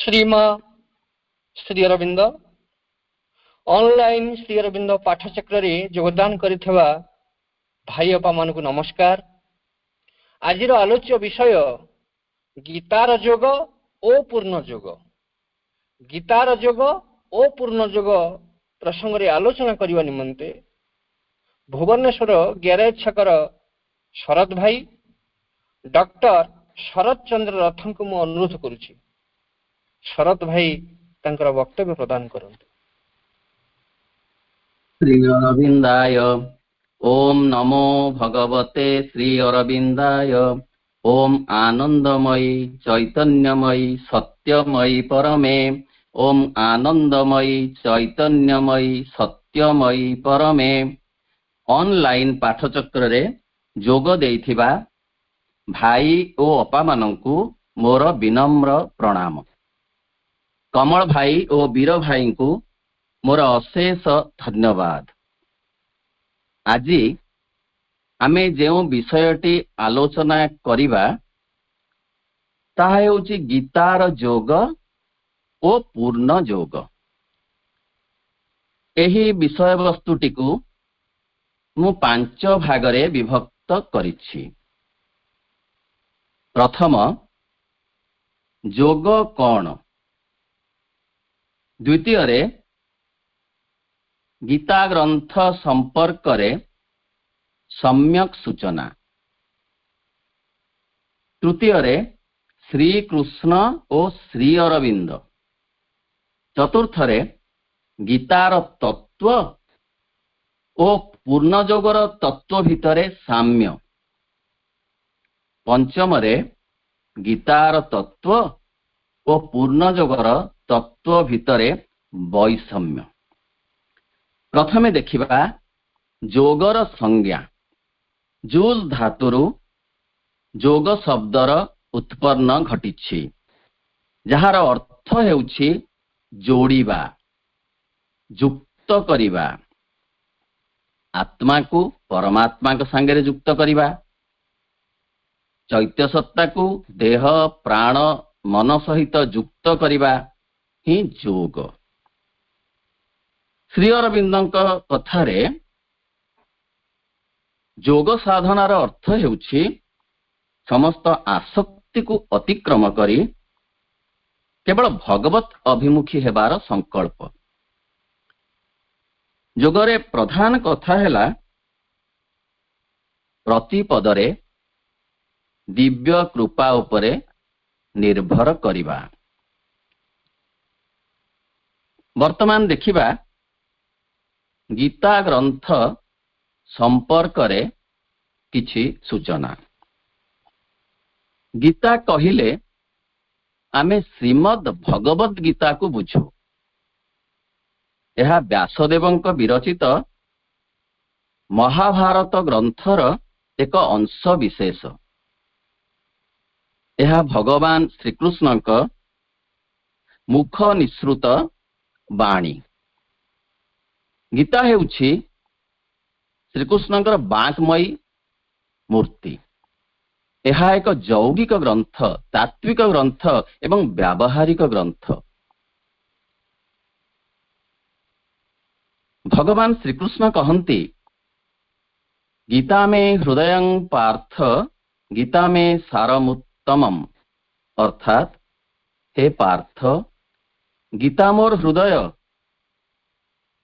श्रीमा Shri Arvind online Shri Arvind पाठचक्र रे योगदान करिथवा भाई अपा मानकु नमस्कार। आजिर आलोच्य विषय गीतार योग ओ पूर्ण योग। गीतार योग ओ पूर्ण योग प्रसंग रे आलोचना करने निमंते भुवनेश्वर ग्यारेज छकर शरद भाई डॉक्टर शरद चंद्र रथ को मु अनुरोध करुछि। शरद भाई तंकर वक्तव्य प्रदान करंतु। श्री अरविंदाय ओम नमो भगवते श्री अरविंदाय। ओम आनंदमयी चैतन्यमयी सत्यमयी परमे। ओम आनंदमयी चैतन्यमयी सत्यमयी परमे। ऑनलाइन पाठचक्र रे जोग देइथिबा भाई ओ अपा मानंकु मोर विनम्र प्रणाम। कमल भाई और वीर भाई को मोर अशेष धन्यवाद। आज आमे जो विषयटी आलोचना करिबा ताहा हेउची गीतार योग ओ पूर्ण योग। एही विषय वस्तुटी को मु 5 भागरे विभक्त करिछि। प्रथम योग कौन, द्वितीय रे गीता ग्रंथ संपर्क रे सम्यक सूचना, तृतीय रे श्री कृष्ण और श्री अरविंद, चतुर्थ रे गीतार तत्व और पूर्ण योगर तत्व भितरे साम्य, पंचम रे गीतार तत्व और पूर्ण योगर तत्व भितरे वैषम्य। प्रथमे देखिबा जोगर संज्ञा। जूल धातुरु जोग शब्दर उत्पन्न घटिछि, जहार अर्थ हेउछि जोड़िबा, युक्त करिबा, आत्मा को परमात्मा के संगे युक्त करिबा, चैत्य सत्ता को देह प्राण मन सहित युक्त करिबा ही योग। श्री अरविंदଙ୍କ कथारे योग साधनार अर्थ हेउछि समस्त आसक्ति को अतिक्रम करी केवल भगवत अभिमुखी हेबार संकल्प। योगरे प्रधान कथा हेला प्रति पदरे दिव्य कृपा उपरे निर्भर करिबा। वर्तमान देखिबा गीता ग्रंथ संपर्क रे किछि सूचना। गीता कहिले आमे श्रीमद् भगवद गीता को बुझू। यह व्यासदेवंक विरचित महाभारत ग्रंथर एक अंश विशेष। यह भगवान श्रीकृष्ण मुख निसृत बाणी। गीता हेउछि श्रीकृष्णଙ୍କର बाक्मयी मूर्ति। यह एक यौगिक ग्रंथ, तात्विक ग्रंथ एवं व्यावहारिक ग्रंथ। भगवान श्रीकृष्ण कहन्ति गीता में हृदयं पार्थ गीता में सारमुत्तमम्, अर्थात हे पार्थ गीता मोर हृदय,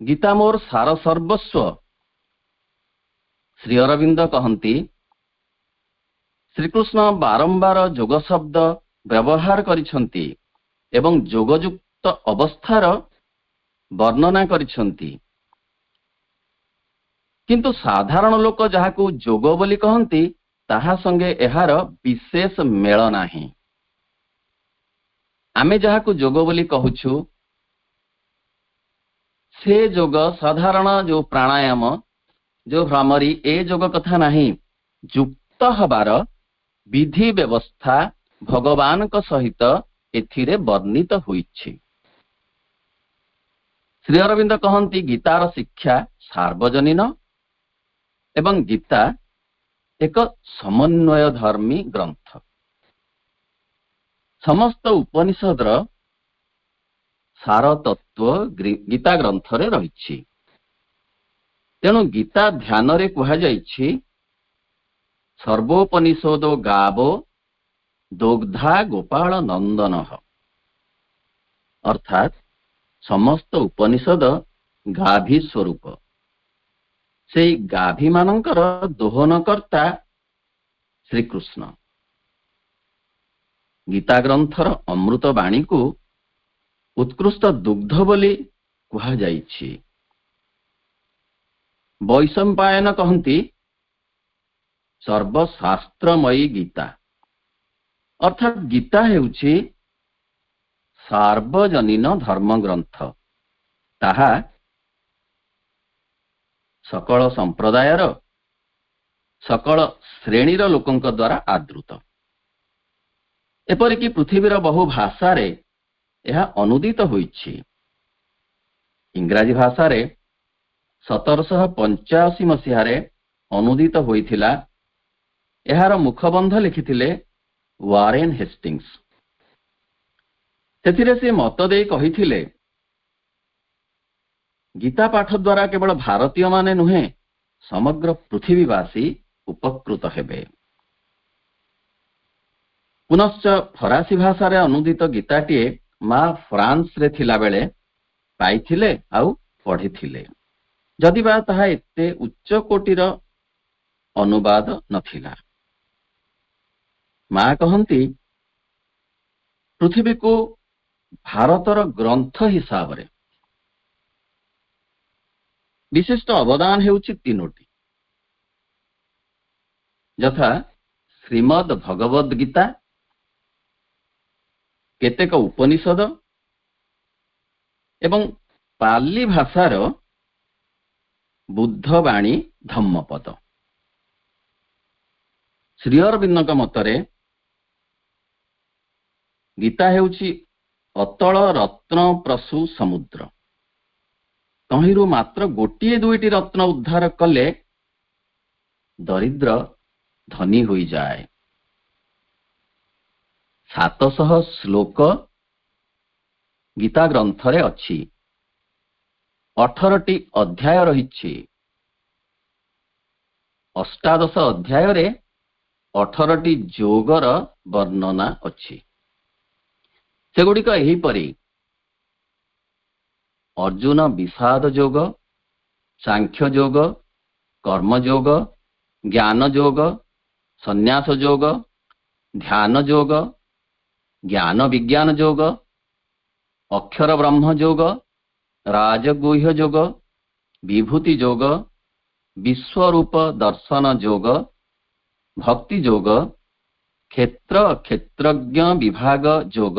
गीता मोर सार सर्वस्व। श्री अरविंद कहन्ति श्रीकृष्ण बारंबार योग शब्द व्यवहार करिसंती एवं योगयुक्त अवस्थार वर्णना करिसंती, किंतु साधारण लोक जहाकू योग बोली कहन्ति ताहा संगे एहार विशेष मेल नाही। आमे जहाकू योग बोली कहूछु से योग साधारण जो प्राणायाम जो भ्रामरी ए योग कथा नहीं। युक्त हबार विधि व्यवस्था भगवान का सहित एथिरे वर्णित होइछि। श्री अरविंद कहन्ति गीतार शिक्षा सार्वजनीन एवं गीता एक समन्वय धर्मी ग्रंथ। समस्त उपनिषदर ସାର ତତ୍ତ୍ୱ ଗୀତା ଗ୍ରନ୍ଥରେ ରହିଛି। ତେଣୁ ଗୀତା ଧ୍ୟାନରେ କୁହାଯାଇଛି ସର୍ବୋପନିଷଦୋ ଗାବୋ ଦୋଗ୍ଧା ଗୋପାଳ ନନ୍ଦନ, ଅର୍ଥାତ୍ ସମସ୍ତ ଉପନିଷଦ ଗାଭୀ ସ୍ୱରୂପ। ସେଇ ଗାଭୀମାନଙ୍କର ଦୋହନକର୍ତ୍ତା ଶ୍ରୀକୃଷ୍ଣ। ଗୀତା ଗ୍ରନ୍ଥର ଅମୃତ ବାଣୀକୁ ଉତ୍କୃଷ୍ଟ ଦୁଗ୍ଧ ବୋଲି କୁହାଯାଇଛି। ବୈଶମ୍ପାୟନ କହନ୍ତି ସର୍ବଶାସ୍ତ୍ରମୟୀ ଗୀତା, ଅର୍ଥାତ୍ ଗୀତା ହେଉଛି ସାର୍ବଜନୀନ ଧର୍ମଗ୍ରନ୍ଥ। ତାହା ସକଳ ସମ୍ପ୍ରଦାୟର ସକଳ ଶ୍ରେଣୀର ଲୋକଙ୍କ ଦ୍ୱାରା ଆଦୃତ। ଏପରିକି ପୃଥିବୀର ବହୁ ଭାଷାରେ ଏହା ଅନୁଦିତ ହୋଇଛି। ଇଂରାଜୀ ଭାଷାରେ 1785 ମସିହାରେ ଅନୁଦିତ ହୋଇଥିଲା। ଏହାର ମୁଖବନ୍ଧ ଲେଖିଥିଲେ ୱାରେନ୍ ହେଷ୍ଟିଂସ୍। ସେଥିରେ ସେ ମତ ଦେଇ କହିଥିଲେ ଗୀତା ପାଠ ଦ୍ୱାରା କେବଳ ଭାରତୀୟମାନେ ନୁହେଁ ସମଗ୍ର ପୃଥିବୀବାସୀ ଉପକୃତ ହେବେ। ପୁନଶ୍ଚ ଫରାସୀ ଭାଷାରେ ଅନୁଦିତ ଗୀତାଟିଏ ମା ଫ୍ରାନ୍ସରେ ଥିଲାବେଳେ ପାଇଥିଲେ ଆଉ ପଢିଥିଲେ, ଯଦିବା ତାହା ଏତେ ଉଚ୍ଚ କୋଟିର ଅନୁବାଦ ନଥିଲା। ମା କହନ୍ତି ପୃଥିବୀକୁ ଭାରତର ଗ୍ରନ୍ଥ ହିସାବରେ ବିଶିଷ୍ଟ ଅବଦାନ ହେଉଛି ତିନୋଟି, ଯଥା ଶ୍ରୀମଦ୍ ଭଗବଦ ଗୀତା, କେତେକ ଉପନିଷଦ ଏବଂ ପାଲି ଭାଷାର ବୁଦ୍ଧବାଣୀ ଧମ୍ମପଦ। ଶ୍ରୀ ଅରବିନ୍ଦଙ୍କ ମତରେ ଗୀତା ହେଉଛି ଅତଳ ରତ୍ନ ପ୍ରସୁ ସମୁଦ୍ର। ତହିଁରୁ ମାତ୍ର ଗୋଟିଏ ଦୁଇଟି ରତ୍ନ ଉଦ୍ଧାର କଲେ ଦରିଦ୍ର ଧନୀ ହୋଇଯାଏ। 700 ଶ୍ଲୋକ ଗୀତା ଗ୍ରନ୍ଥରେ ଅଛି। 18ଟି ଅଧ୍ୟାୟ ରହିଛି। ଅଷ୍ଟାଦଶ ଅଧ୍ୟାୟରେ 18ଟି ଯୋଗର ବର୍ଣ୍ଣନା ଅଛି। ସେଗୁଡ଼ିକ ଏହିପରି: ଅର୍ଜୁନ ବିଷାଦ ଯୋଗ, ସାଂଖ୍ୟ ଯୋଗ, କର୍ମଯୋଗ, ଜ୍ଞାନ ଯୋଗ, ସନ୍ନ୍ୟାସ ଯୋଗ, ଧ୍ୟାନ ଯୋଗ, ଜ୍ଞାନ ବିଜ୍ଞାନ ଯୋଗ, ଅକ୍ଷର ବ୍ରହ୍ମ ଯୋଗ, ରାଜଗୁହ୍ୟ ଯୋଗ, ବିଭୂତି ଯୋଗ, ବିଶ୍ୱରୂପ ଦର୍ଶନ ଯୋଗ, ଭକ୍ତି ଯୋଗ, କ୍ଷେତ୍ର କ୍ଷେତ୍ରଜ୍ଞ ବିଭାଗ ଯୋଗ,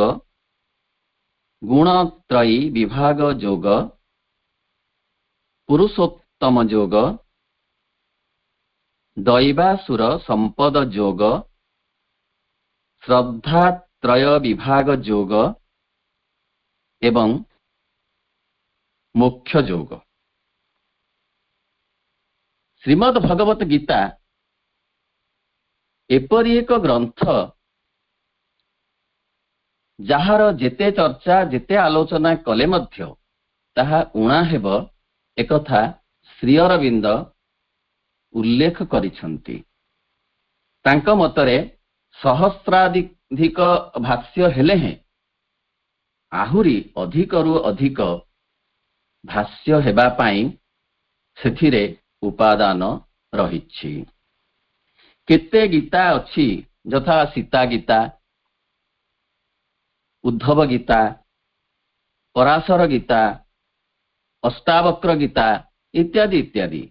ଗୁଣତ୍ରୟୀ ବିଭାଗ ଯୋଗ, ପୁରୁଷୋତ୍ତମ ଯୋଗ, ଦୈବାସୁର ସମ୍ପଦ ଯୋଗ, ଶ୍ରଦ୍ଧାତ୍ରୟ ବିଭାଗ ଯୋଗ ଏବଂ ମୋକ୍ଷ ଯୋଗ। ଶ୍ରୀମଦ୍ ଭଗବତ ଗୀତା ଏପରି ଏକ ଗ୍ରନ୍ଥ ଯାହାର ଯେତେ ଚର୍ଚ୍ଚା ଯେତେ ଆଲୋଚନା କଲେ ମଧ୍ୟ ତାହା ଊଣା ହେବ, ଏକଥା ଶ୍ରୀ ଅରବିନ୍ଦ ଉଲ୍ଲେଖ କରିଛନ୍ତି। ତାଙ୍କ ମତରେ ସହସ୍ରାଧିକ ଭାଷ୍ୟ ହେଲେ ହେଁ ଆହୁରି ଅଧିକରୁ ଅଧିକ ଭାଷ୍ୟ ହେବା ପାଇଁ ସେଥିରେ ଉପାଦାନ ରହିଛି। କେତେ ଗୀତା ଅଛି, ଯଥା ସୀତା ଗୀତା, ଉଦ୍ଧବ ଗୀତା, ପରାଶର ଗୀତା, ଅଷ୍ଟାବକ୍ର ଗୀତା ଇତ୍ୟାଦି ଇତ୍ୟାଦି।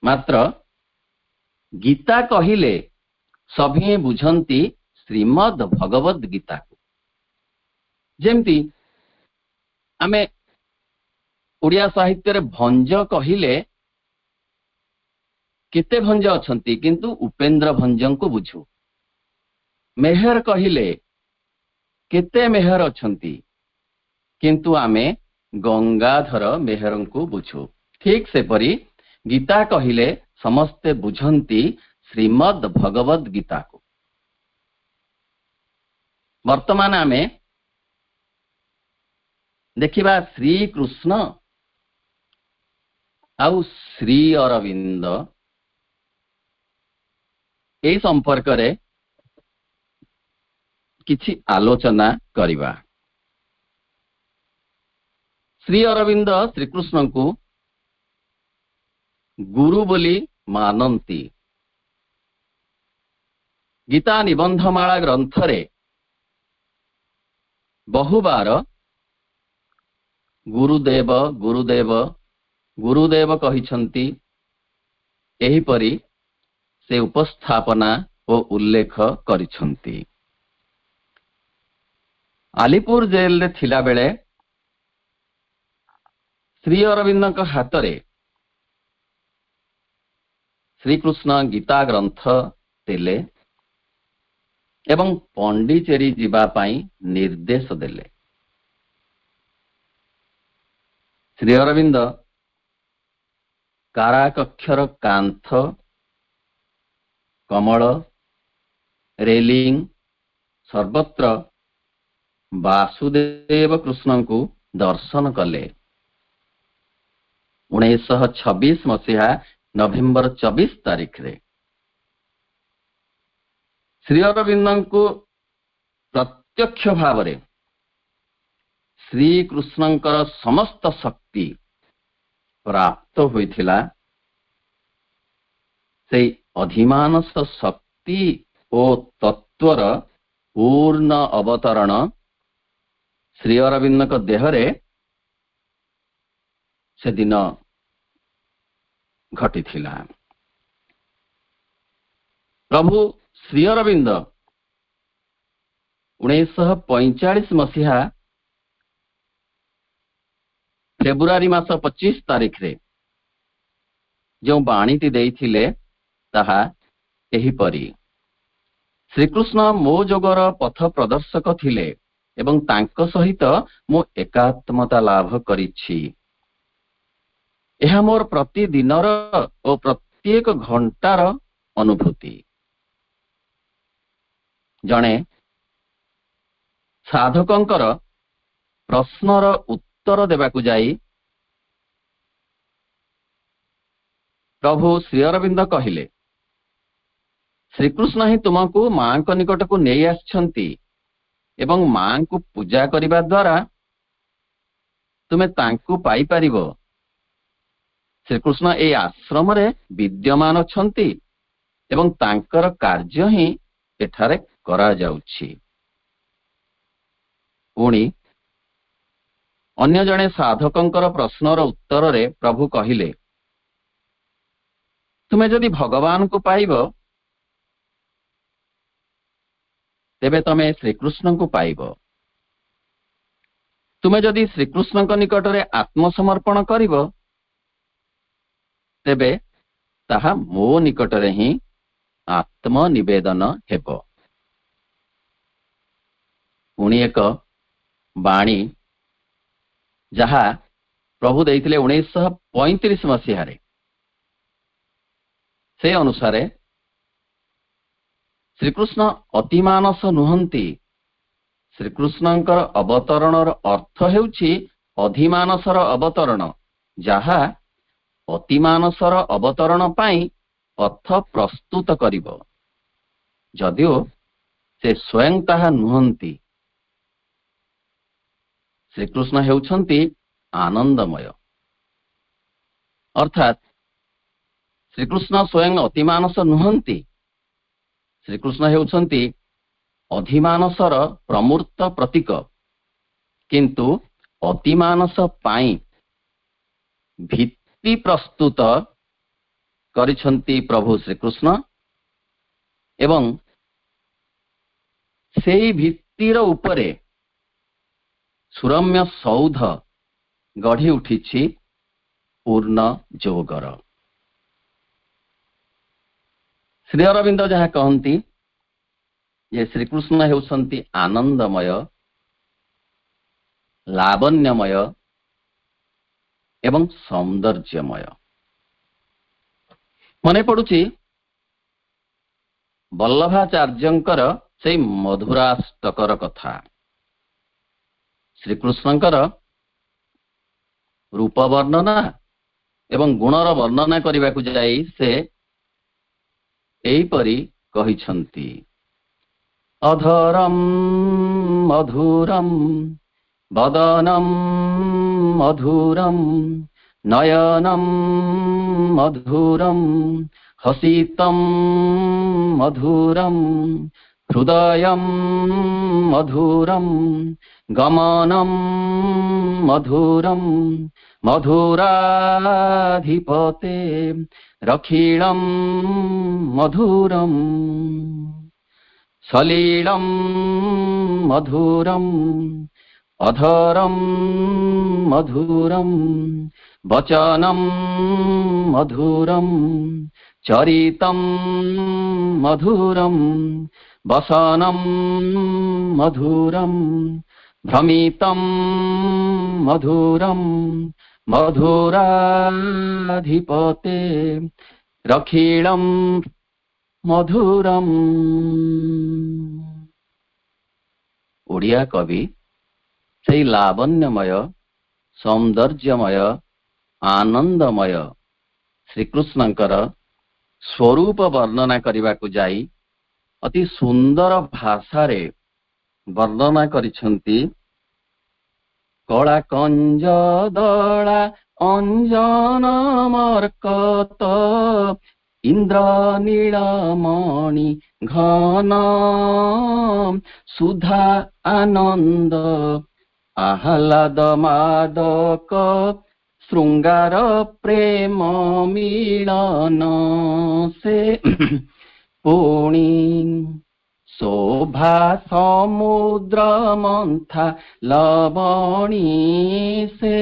ମାତ୍ର ଗୀତା କହିଲେ ସଭିଏଁ ବୁଝନ୍ତି ଶ୍ରୀମଦ୍ ଭଗବଦ ଗୀତାକୁ। ଯେମିତି ଆମେ ଓଡ଼ିଆ ସାହିତ୍ୟରେ ଭଞ୍ଜ କହିଲେ କେତେ ଭଞ୍ଜ ଅଛନ୍ତି, କିନ୍ତୁ ଉପେନ୍ଦ୍ର ଭଞ୍ଜଙ୍କୁ ବୁଝୁ। ମେହେର କହିଲେ କେତେ ମେହେର ଅଛନ୍ତି, କିନ୍ତୁ ଆମେ ଗଙ୍ଗାଧର ମେହେରଙ୍କୁ ବୁଝୁ। ଠିକ୍ ସେପରି ଗୀତା କହିଲେ ସମସ୍ତେ ବୁଝନ୍ତି ଶ୍ରୀମଦ୍ ଭଗବଦ ଗୀତାକୁ। ବର୍ତ୍ତମାନ ଆମେ देखिबा श्रीकृष्ण आउ श्री अरविंद ए संपर्क रे किछि आलोचना करिबा। श्री अरविंद श्रीकृष्ण को गुरु बोली मानंती। गीता निबंधमाला ग्रंथ रे बहुबार गुरुदेव गुरुदेव गुरुदेव कहिछंती। एहिपरि से उपस्थापना ओ उल्लेख करिछंती। आलीपुर जेल रे थिला बेले श्री अरविंद हाथ रे श्रीकृष्ण गीता ग्रंथ देले एवं पंडिचेरी जीवा पाई निर्देश देले। श्री अरविंद काराकक्षर कांथ कमल रेलिंग सर्वत्र वासुदेव कृष्ण को दर्शन कले। 1926 मसीहा नवेम्बर 24 तारीख रे श्री अरविंद को प्रत्यक्ष भाव रे श्री कृष्णंकर समस्त शक्ति प्राप्त होइथिला। से अधिमानस शक्ति ओ तत्वर पूर्ण अवतरण श्री अरविंद को देह रे से दिन घटिथिला। प्रभु श्री अरविंद 1945 मसीहा फेब्रुआरी मास 25 तारीख रे जो बाणीटी देइथिले ताहा एहिपरि। श्रीकृष्ण मो जोगर पथ प्रदर्शक थिले एवं तांको सहित मो एकात्मता लाभ करिछि। एहा मोर प्रतिदिनर ओ प्रत्येक घंटार अनुभूति। जणे साधकंकर प्रश्नर उत्तर देबाकु जाई प्रभु श्री अरविंद कहिले श्रीकृष्ण ही तुमको मां को निकट को नहीं आछंती एवं मां को पूजा करिबा द्वारा तुमे तांकु पाई परिबो। श्रीकृष्ण ए आश्रम रे विद्यमान अछंती एवं तांकर कार्य ही एठारे करा जाउछि। पुणी अन्य जने साधकंकर प्रश्नर उत्तर रे प्रभु कहिले तुमे जदि भगवान को पाइब तेबे तमे श्रीकृष्ण को पाइब। तुमे जदि श्रीकृष्ण को निकट रे आत्मसमर्पण करिब तेबे ताहा मो निकट रे ही आत्मनिवेदन हेबो। पुणी एक बाणी जहा प्रभु देइथिले 1935 मसीहा रे से अनुसार श्रीकृष्ण अतिमानस नुहंती। श्रीकृष्णंकर अवतरणर अर्थ हेउछि अधिमानसर अवतरण जहा अतिमानसर अवतरण पाई पथ प्रस्तुत करिबो जदिओ से स्वयं ताहा नुहंती। श्रीकृष्ण हेउछंती आनंदमय अर्थात श्रीकृष्ण स्वयं अतिमानस नुहंती। श्रीकृष्ण हेउछंती अधिमानसर प्रमूर्त प्रतीक किंतु अतिमानस पाई भित्ति प्रस्तुत करिछंती प्रभु श्रीकृष्ण एवं सेई भित्तिर उपरे सुरम्य सौध गढ़ी उठिछि पूर्ण जोगर। श्री अरविंद जहाँ कहती ये श्रीकृष्ण हेउछंती आनंदमय लावण्यमय एवं सौंदर्यमय। मने पड़ुछि वल्लभाचार्यंकर से मधुराष्टकर कथा। श्रीकृष्णंकर रूप वर्णना एवं गुणर वर्णना करने को जाई से एपरी कहिछंती अधरम मधुरम वदनम मधुरम नयनम मधुरम हसितम मधुरम हृदयम मधुरम गमनम मधुरम मधुराधिपते रखीलम मधुरम सलीलम मधुरम अधरम मधुरम वचनम मधुरम चरितम मधुरम वसनम मधुरम भ्रमितम मधुरम मधुराधिपते रखीलम मधुरम। ओडिया कवि से लावण्यमय सौंदर्यमय आनंदमय श्रीकृष्णंकर स्वरूप वर्णना करने को जाई अति सुंदर भाषा रे वर्णना करिछंती कला कंज दला अंजन मर्कत इंद्र नीलमणि घन सुधा आनंद आह्लाद मादक श्रृंगार प्रेम मिलन से पुणी शोभा समुद्र मंथा लवणी से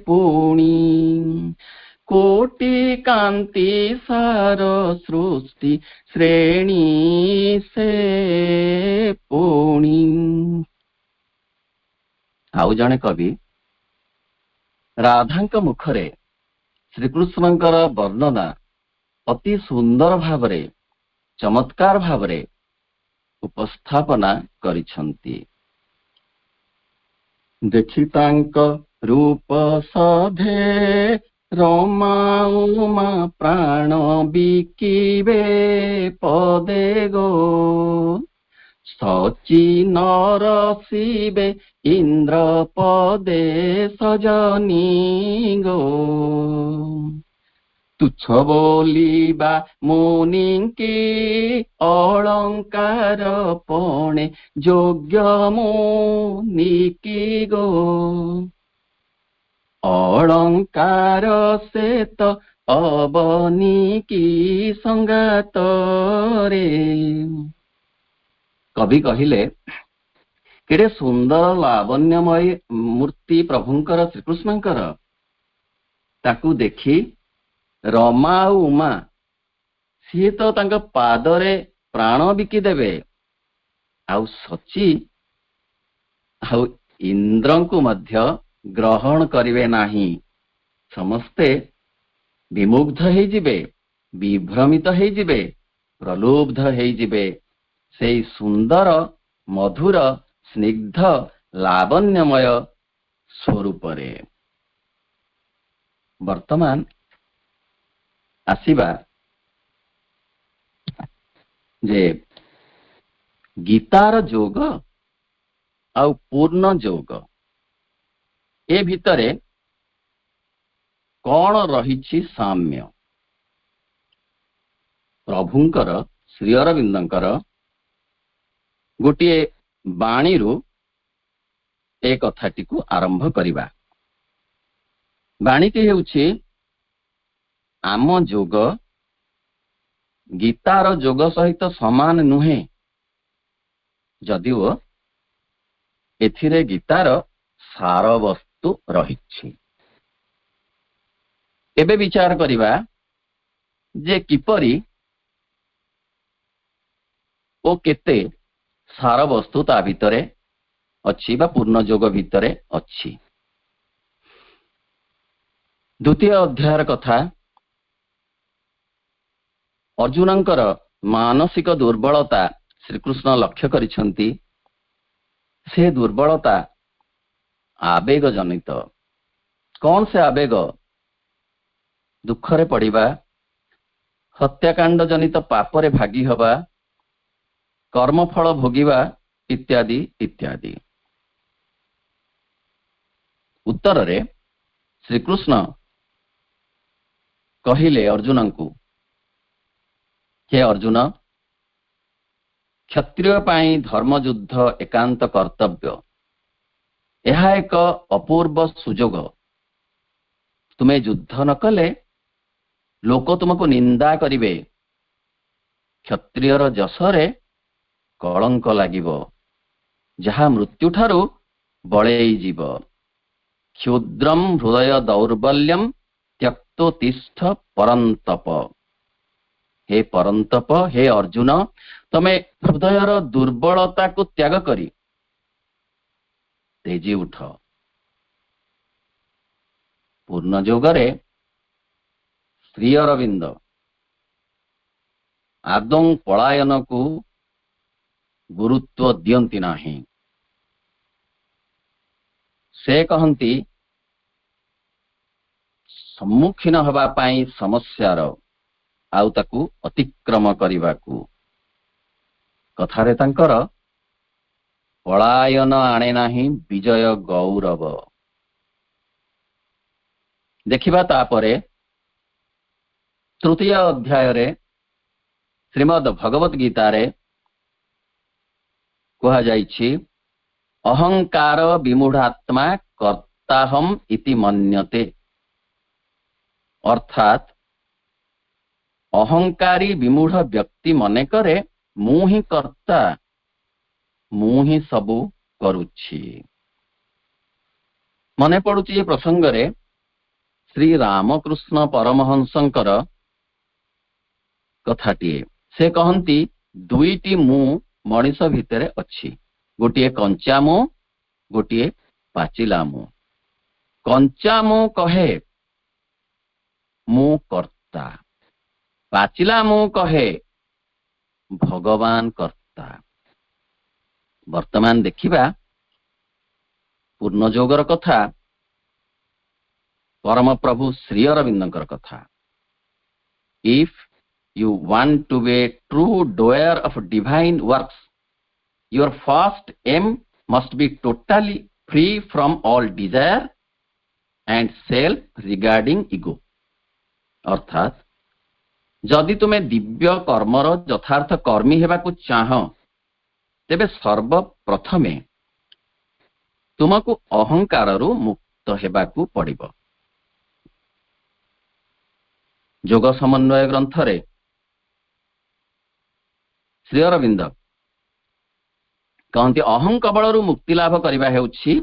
पुणी कोटि कांति सार सृष्टि श्रेणी से पुणी। आउ जने कवि राधांक मुखरे श्रीकृष्णंकर वर्णना अति सुंदर भावरे चमत्कार भावरे उपस्थापना करिछंती देखितांक रूप सधे रमा उमा प्राण बिकिबे पदे गो सची नरसिबे इंद्र पदे सजनी गो तुच्छ बोलिबा मुनिंकी अलंकार पणे योग्य मुनिकी गो अलंकार से तो अबनी की संगात रे। कवि कहिले केड़े सुंदर लावण्यमय मूर्ति प्रभुंकर श्रीकृष्णंकर ताकू देखी रमा उमा सी तो तांका पादरे प्राण बिकी देवे आउ सची आउ इंद्रंकु मध्य ग्रहण करिवे नाही समस्ते विमुग्ध हे जिबे विभ्रमित हे जिबे प्रलुब्ध हे जिबे से सुंदर मधुर स्निग्ध लावण्यमय स्वरूप रे। वर्तमान आसीबा जे गीतार जोग आउ पूर्ण जोग ए भितरे कौन रही साम्य प्रभुंकर श्री अरविंदंकर गोटे बाणी रु ए कथाटी को आरंभ करिबा। बाणीटी हेउछि आम जोग गीतार जोग सहित समान नुहे जदिओ एथिरे गीतार सार वस्तु रहिछि। एबे विचार करिबा जे किपरि ओ केते सार वस्तु ता भितरे अच्छी बा पूर्ण जोग भितरे अच्छी। द्वितीय अध्यायर कथा अर्जुनंकर मानसिक दुर्बलता श्रीकृष्ण लक्ष्य करिछंती से दुर्बलता आवेग जनित कौन से आवेग? दुखरे पड़िबा, हत्याकांड जनित पापरे भागी हवा, कर्मफल भोगिबा इत्यादि इत्यादि। उत्तर रे श्रीकृष्ण कहिले अर्जुन को, हे अर्जुन, क्षत्रिय पाई धर्मयुद्ध एकांत कर्तव्य। यह एक अपूर्व सुजोग। तुम्हें युद्ध न कले लोक तुमको निंदा करिवे, क्षत्रियर जसरे कलंक लागिबो, जहा मृत्यु ठारू बळेई जीव। क्षुद्रम हृदय दौर्बल्यम त्यक्तोतिष्ठ परंतप। हे परंतप, हे अर्जुन, तमे हृदयर दुर्बलता को त्याग करी तेजी उठ। पूर्ण जोगरे श्री अरविंद आदौ पलायन को गुरुत्व दियंती नाही। से कहती सम्मुखीन हवा पाई समस्यार आउ ताकू अतिक्रम करिबाकू। कथारे तांकर पलायन आणे नाही विजय गौरव। देखिबा तापरे तृतीय अध्याय रे श्रीमद् भगवत गीता रे कहा जाइछि, अहंकार विमूढ़ात्मा कर्ताहम इति मन्यते। अर्थात अहंकारी विमूढ़ व्यक्ति मने करे मु ही कर्ता, मु ही सबु करुछि। मने पड़ुछि ये प्रसंग रे श्री रामकृष्ण परमहंसंकर कथाटीए। से कहती दुईटी मु मनीष भितरे अछि, गोटे कंचा मु, गोटे पाचिला मु। कंचा मु कहे मु कर्ता, पाचिला मु कहे भगवान कर्ता। वर्तमान देखिबा पूर्ण जोगर कथा, परम प्रभु श्री अरविंदंकर कथा। If you want to be a true doer of divine works, your first aim must be totally free from all desire and self regarding ego। अर्थात जदि तुम्हें दिव्य कर्मर यथार्थ कर्मी हेबाकु चाह, तेबे सर्वप्रथमे तुमको अहंकारु मुक्त हेबाकु पड़िबो। जोग समन्वय ग्रंथ रे श्री अरविंद कहते अहं कबलरू मुक्ति लाभ करबा हेउछि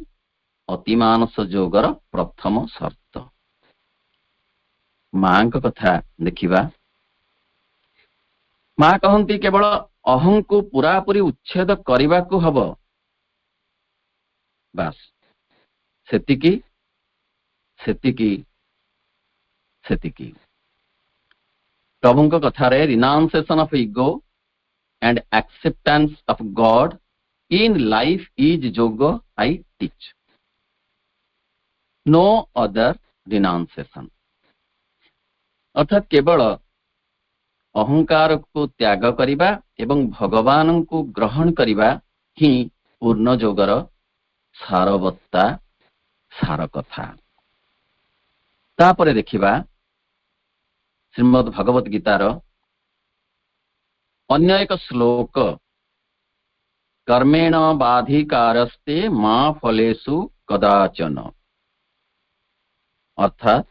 अतिमानस जोगर प्रथम शर्त। मां कथा देखिबा, मां कहती केवल अहं को पूरा पूरी उच्छेद करबा को हबो, बस सेतिकी सेतिकी सेतिकी। प्रभुଙ୍କ कथारे renunciation of ego and acceptance of God in life is yoga I teach, no other renunciation। अर्थात केवल अहंकार को त्याग करिबा एवं भगवान को ग्रहण करिबा ही पूर्ण जोगर सारवत्ता सार कथा। तापरे देखिबा श्रीमद् भगवत गीतार अन्य एक श्लोक, कर्मेण बाधिकारस्ते मां फलेषु कदाचन। अर्थात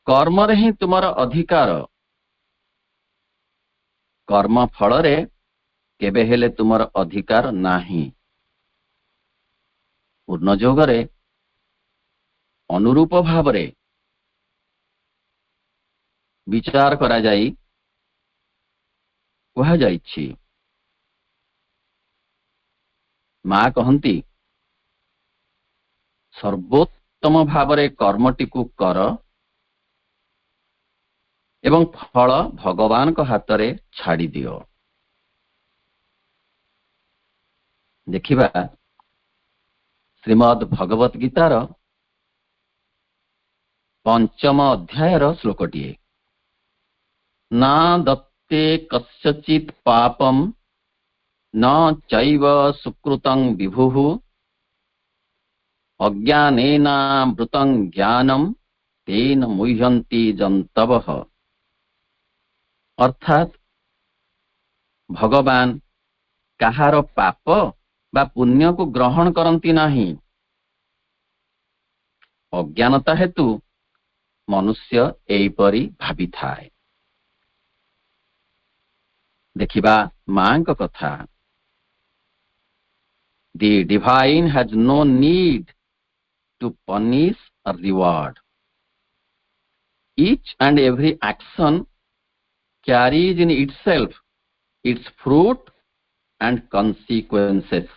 कर्म रे ही तुमर अधिकार, कर्म फल रे केबे हेले तुमर अधिकार नाही। पूर्ण जोगरे अनुरूप भाव रे विचार करा जाई कहा जाइछि। मां कहती सर्वोत्तम भावरे कर्मटी को कर एवं फल भगवान को हाथ रे छाड़ी दियो। देखिबा श्रीमद् भगवत गीतार पंचम अध्यायर श्लोकटीए ना दत्ते कस्यचित् पापम न चैव सुकृतं विभुः अज्ञानेनामृतं ज्ञानम तेन मुह्यन्ति जन्तवः। अर्थात भगवान काहार पाप बा पुण्य को ग्रहण करती नहीं। अज्ञानता हेतु मनुष्य एपरी भावी थाए। देखिबा मां को कथा। The divine has no need to punish or reward. Each and every action carries in itself its fruit and consequences.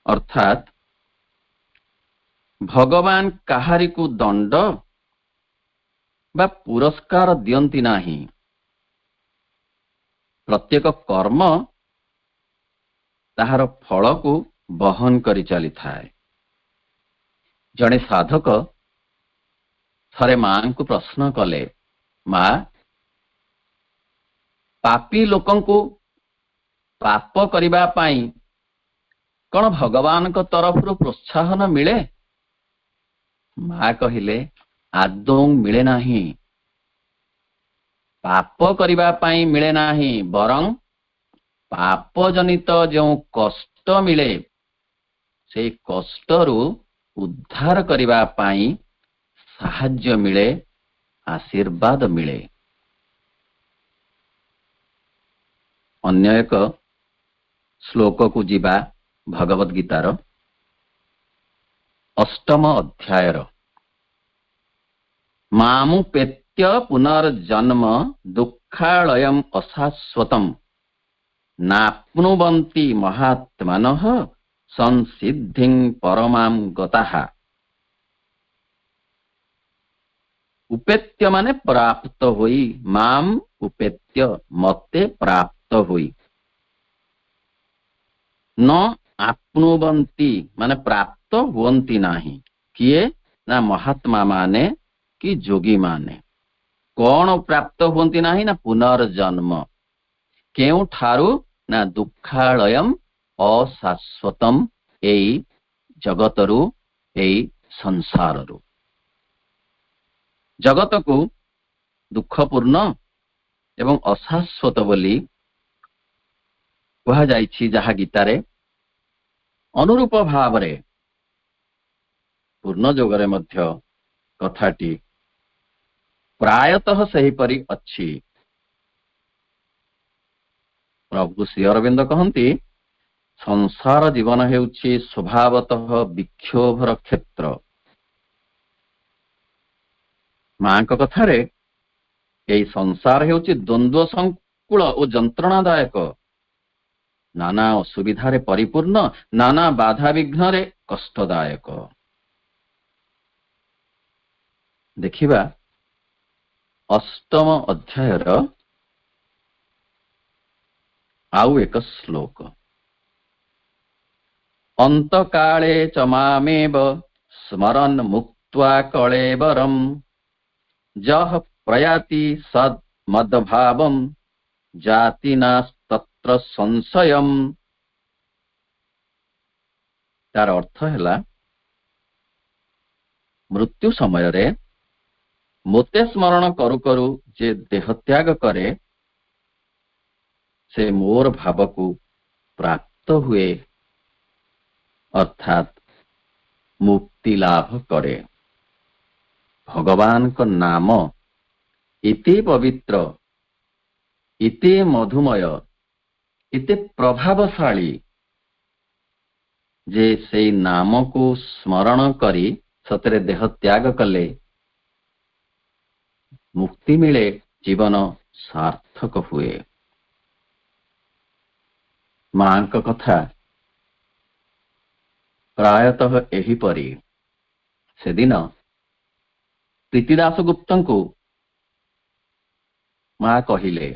अर्थात भगवान काहारी को दंड बा पुरस्कार दियंती नाही। प्रत्येक कर्म ताहार फल को बहन करि चली थाए। जड़े साधक थरे मां को प्रश्न कले, मां पापी लोकं को पाप करिबा पाई कौन भगवान को तरफ प्रोत्साहन मिले? मां कहिले आदौ मिले नाही। पाप करिबा पाई मिले नाही, बरं पाप जनित जो कष्ट मिले से कष्टरू उद्धार करिबा पाई साहाय्य मिले, आशीर्वाद मिले। अन्य एक श्लोक को जीवा भगवद गीतार अष्टम अध्यायर मामुपेत्य पुनर्जन्म दुःखालयम् अशाश्वतम् नाप्नुवन्ति महात्मानः संसिद्धिं परमां गताः। उपेत्य माने प्राप्त हुई, माम उपेत्य मते प्राप्त हुई। न आप्नुवन्ति माने प्राप्त हुवन्ति नाही। किए ना महात्मा माने कि जोगी माने। कौन प्राप्त हुवन्ति नाही ना पुनर्जन्म। केउ ठारू ना दुःखालयम अशाश्वतम एई जगतरू एई संसाररू। जगत को दुखपूर्ण एवं अशाश्वत बोली कहा जाइछि। जहा गीतारे अनुरूप भावरे पूर्ण जोगरे मध्य कथाटी प्रायतः सही परी अच्छी। प्रभु श्री अरविंद कहती संसार जीवन हेउछि स्वभावतः विक्षोभर क्षेत्र। मां को कथारे एई संसार हेउछि द्वंद्व संकुल और जंत्रणादायक। नाना असुविधारे परिपूर्ण, नाना बाधा विघ्न कष्टदायक। देखिबा अष्टम अध्यायर आउ एक श्लोक। अंतकाले च मामेव स्मरन् मुक्त्वा कळेबरम् जह प्रयाति सद् मद्भावं जाति नास्तत्र संशयम्। तार अर्थ हैला मृत्यु समय रे मोते स्मरण करू करू जे देह त्याग करे से मोर भाव को प्राप्त हुए, अर्थात मुक्ति लाभ करे। भगवान को नाम इति पवित्र, इति मधुमय, इति प्रभावशाली जे से नाम को स्मरण करी सतरे देह त्याग कले मुक्ति मिले, जीवन सार्थक हुए। मां का कथा प्रायतः एहीपरि। से दिन प्रीतिदास गुप्त को मां कहिले,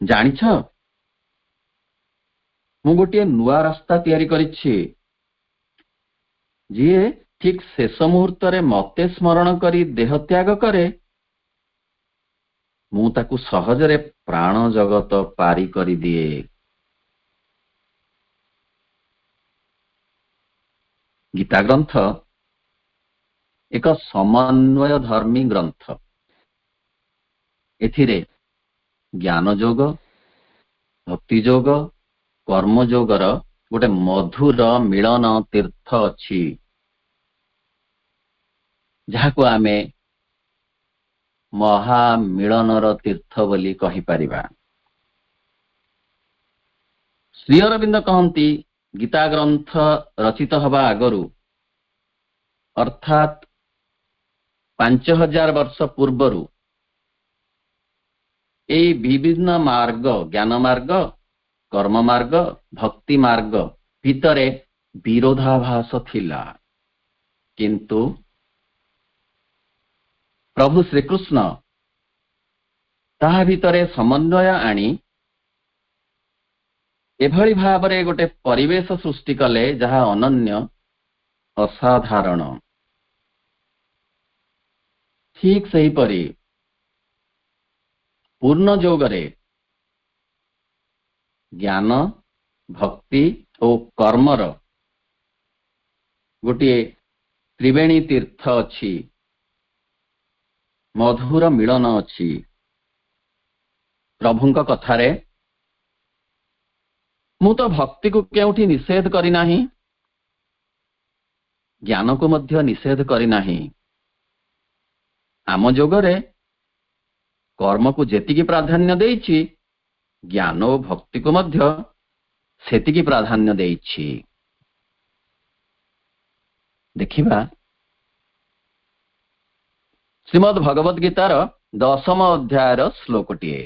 जानिछ मु गोटे नुआ रास्ता तैयारी करिछि, जी ଠିକ୍ ଶେଷ ମୁହୂର୍ତ୍ତରେ ମତେ ସ୍ମରଣ କରି ଦେହ ତ୍ୟାଗ କରେ, ମୁଁ ତାକୁ ସହଜରେ ପ୍ରାଣ ଜଗତ ପାରି କରିଦିଏ। ଗୀତା ଗ୍ରନ୍ଥ ଏକ ସମନ୍ୱୟ ଧର୍ମୀ ଗ୍ରନ୍ଥ। ଏଥିରେ ଜ୍ଞାନ ଯୋଗ, ଭକ୍ତି ଯୋଗ, କର୍ମ ଯୋଗର ଗୋଟେ ମଧୁର ମିଳନ ତୀର୍ଥ ଅଛି, ଯାହାକୁ ଆମେ ମହାମିଳନର ତୀର୍ଥ ବୋଲି କହିପାରିବା। ଶ୍ରୀ ଅରବିନ୍ଦ କହନ୍ତି, ଗୀତା ଗ୍ରନ୍ଥ ରଚିତ ହେବା ଆଗରୁ, ଅର୍ଥାତ୍ 5000 ବର୍ଷ ପୂର୍ବରୁ ଏହି ବିଭିନ୍ନ ମାର୍ଗ, ଜ୍ଞାନ ମାର୍ଗ, କର୍ମ ମାର୍ଗ, ଭକ୍ତି ମାର୍ଗ ଭିତରେ ବିରୋଧାଭାସ ଥିଲା। କିନ୍ତୁ ପ୍ରଭୁ ଶ୍ରୀକୃଷ୍ଣ ତାହା ଭିତରେ ସମନ୍ୱୟ ଆଣି ଏଭଳି ଭାବରେ ଗୋଟେ ପରିବେଶ ସୃଷ୍ଟି କଲେ, ଯାହା ଅନନ୍ୟ, ଅସାଧାରଣ। ଠିକ୍ ସେହିପରି ପୂର୍ଣ୍ଣ ଯୋଗରେ ଜ୍ଞାନ, ଭକ୍ତି ଓ କର୍ମର ଗୋଟିଏ ତ୍ରିବେଣୀ ତୀର୍ଥ ଅଛି, ମଧୁର ମିଳନ ଅଛି। ପ୍ରଭୁଙ୍କ କଥାରେ, ମୁଁ ତ ଭକ୍ତିକୁ କେଉଁଠି ନିଷେଧ କରିନାହିଁ, ଜ୍ଞାନକୁ ମଧ୍ୟ ନିଷେଧ କରିନାହିଁ। ଆମ ଯୋଗରେ କର୍ମକୁ ଯେତିକି ପ୍ରାଧାନ୍ୟ ଦେଇଛି, ଜ୍ଞାନ ଓ ଭକ୍ତିକୁ ମଧ୍ୟ ସେତିକି ପ୍ରାଧାନ୍ୟ ଦେଇଛି। ଦେଖିବା ଶ୍ରୀମଦ୍ ଭଗବତ ଗୀତାର 10ମ ଅଧ୍ୟାୟର ଶ୍ଲୋକଟିଏ।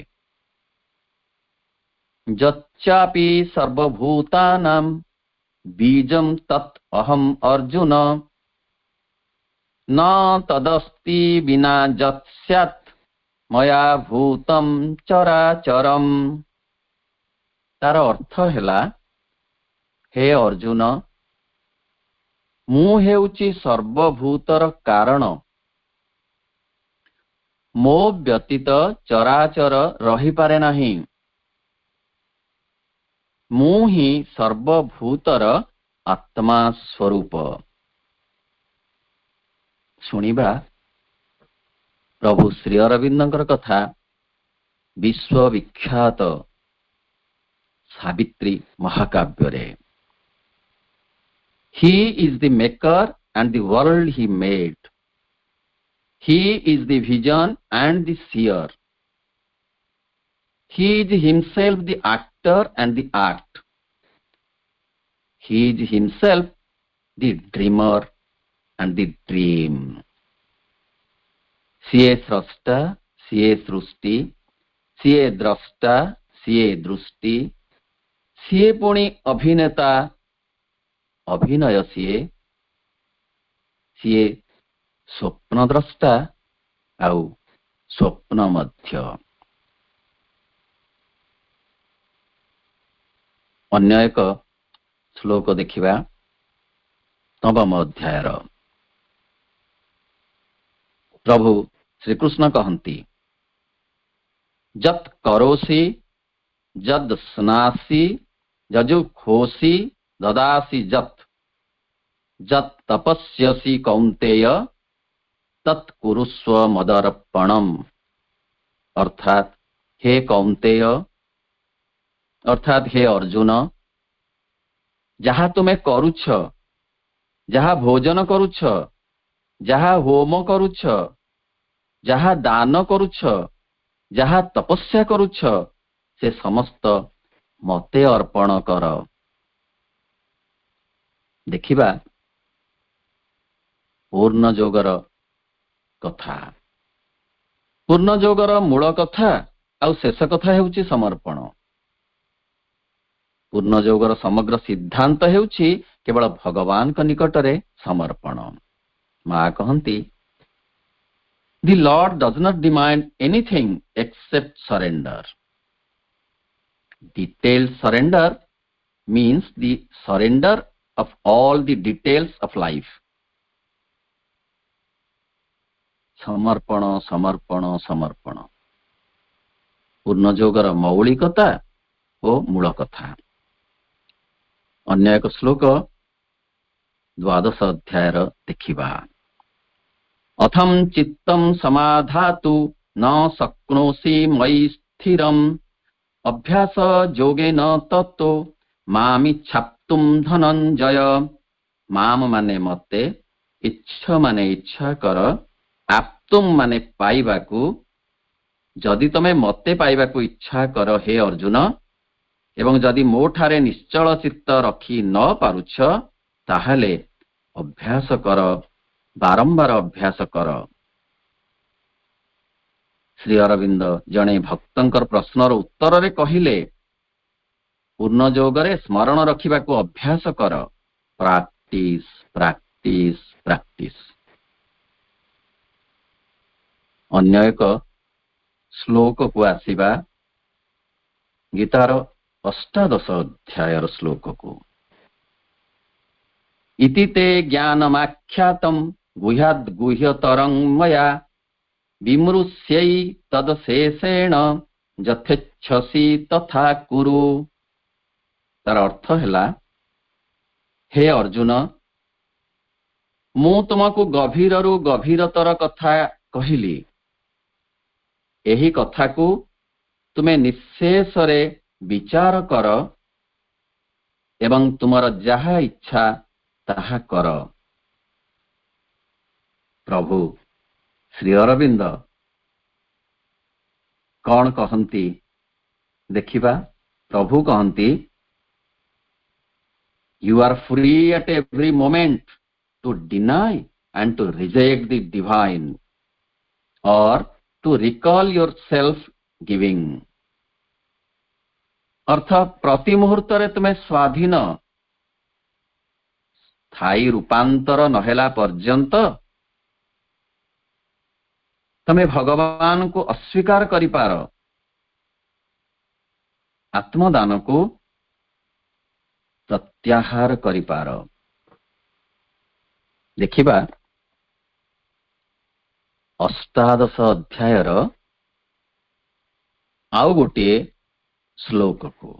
ଯଚ୍ଚାପି ସର୍ବଭୂତାନାଂ ବୀଜଂ ତତ୍ ଅହଂ ଅର୍ଜୁନ न तदस्ति विना यत् स्यात् मया भूतं चराचरम। तार अर्थ हैला, हे अर्जुन, मु हेउची सर्वभूतर कारण, मो व्यतीत चराचर रही पारे नहीं। मु ही सर्वभूतर आत्मा स्वरूप। शुणिबा प्रभु श्री अरविंदर कथा विश्वविख्यात सावित्री महाकाव्य रे। He is the maker and the world he made. He is the vision and the seer. He is himself the actor and the act. He is himself the dreamer and the dream. सिए स्रष्टा, सिए सृष्टि, सिए द्रष्टा, सिए दृष्टि, सिए पुणी अभिनेता, अभिनय सिए, सिए स्वप्न द्रष्टा आउ स्वप्न मध्य। अन्य एक श्लोक देखिबा 9म अध्यायर। प्रभु श्रीकृष्ण कहती, जत करोसि जद स्नासि जजुखोसि ददासि जत जत तपस्यसि कौन्तेय तत्कुरुस्व मदर्पणम। अर्थात हे कौन्तेय, अर्थात हे अर्जुन, जहा तुमे करुछ, जहा भोजन करुछ, जहा होम करुछ, जहा दान करुछ, जहा तपस्या करुछ, से समस्त मते अर्पण कर। देखिबा पूर्ण जोगर कथा। पूर्ण जोगर मूल कथा आउ शेष कथा हेउची समर्पण। पूर्ण जोगर समग्र सिद्धांत हेउची केवल भगवान का निकटरे समर्पण। मां कहती, The Lord does not demand anything except surrender. Detailed surrender means the surrender of all the details of life. समर्पण समर्पण समर्पण पूर्ण जोगर मौलिकता ओ मूल कथा। अन्य एक श्लोक 12 अध्याय देखिबा। अथम चित्तम समाधातु न शक्नोषि मयि स्थिरम अभ्यास योगेन तत्तो मामिच्छाप्तुम धनंजय। माम माने मते, इच्छा माने इच्छा कर, आप्तुम माने पाइबाकू, जदि तमे मते पाइबाकू इच्छा कर हे अर्जुन, एवं जदि मोठारे निश्चल चित्त रखी न पारुछ ताहले अभ्यास कर, बारंबार अभ्यास कर। श्री अरविंद जने भक्तंकर प्रश्नर उत्तर रे कहिले पूर्ण जोगरे स्मरण रखिबाकू अभ्यास कर। Practice practice practice. अन्य एक श्लोक को आसीबा गीतार 18 अध्याय श्लोक को। इति ते ज्ञानमाख्यातम् गुह्याद् गुह्यतरं मया विमृश्यै तदशेषेण यथेच्छसि तथा कुरु। तार अर्थ हैला, हे अर्जुन, मु तुमको गभीररु गभीरतर कथा कहिली। एही कथा को तुमे निशेष रे विचार कर एवं तुमर जहा इच्छा ताहा कर। प्रभु श्री अरविंद कौन कहती देखिबा। प्रभु कहती, you are free at every moment to deny and to reject the divine or to recall your self giving. अर्थ प्रति मुहूर्त रे तुम्हें स्वाधीन स्थायी रूपांतर नहेला पर्यंत तमे भगवान को अस्वीकार करि पार, आत्मदान को प्रत्याहार करि पार। देखिबा 18 अध्याय आउ गोटे श्लोक को।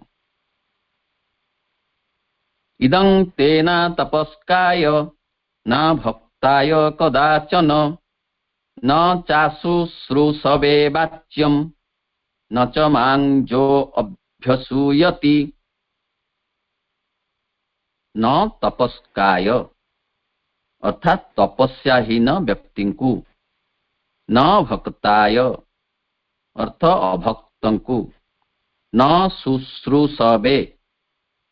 इदं तेना तपस्काय न भक्ताय कदाचन न चाशुश्रूषवे वाच्यम न च मां जो अभ्यसूयति। न तपस्काय अर्थात तपस्याहीन व्यक्ति को, न भक्ताय अर्थ अभक्तंकु, न शुश्रूषवे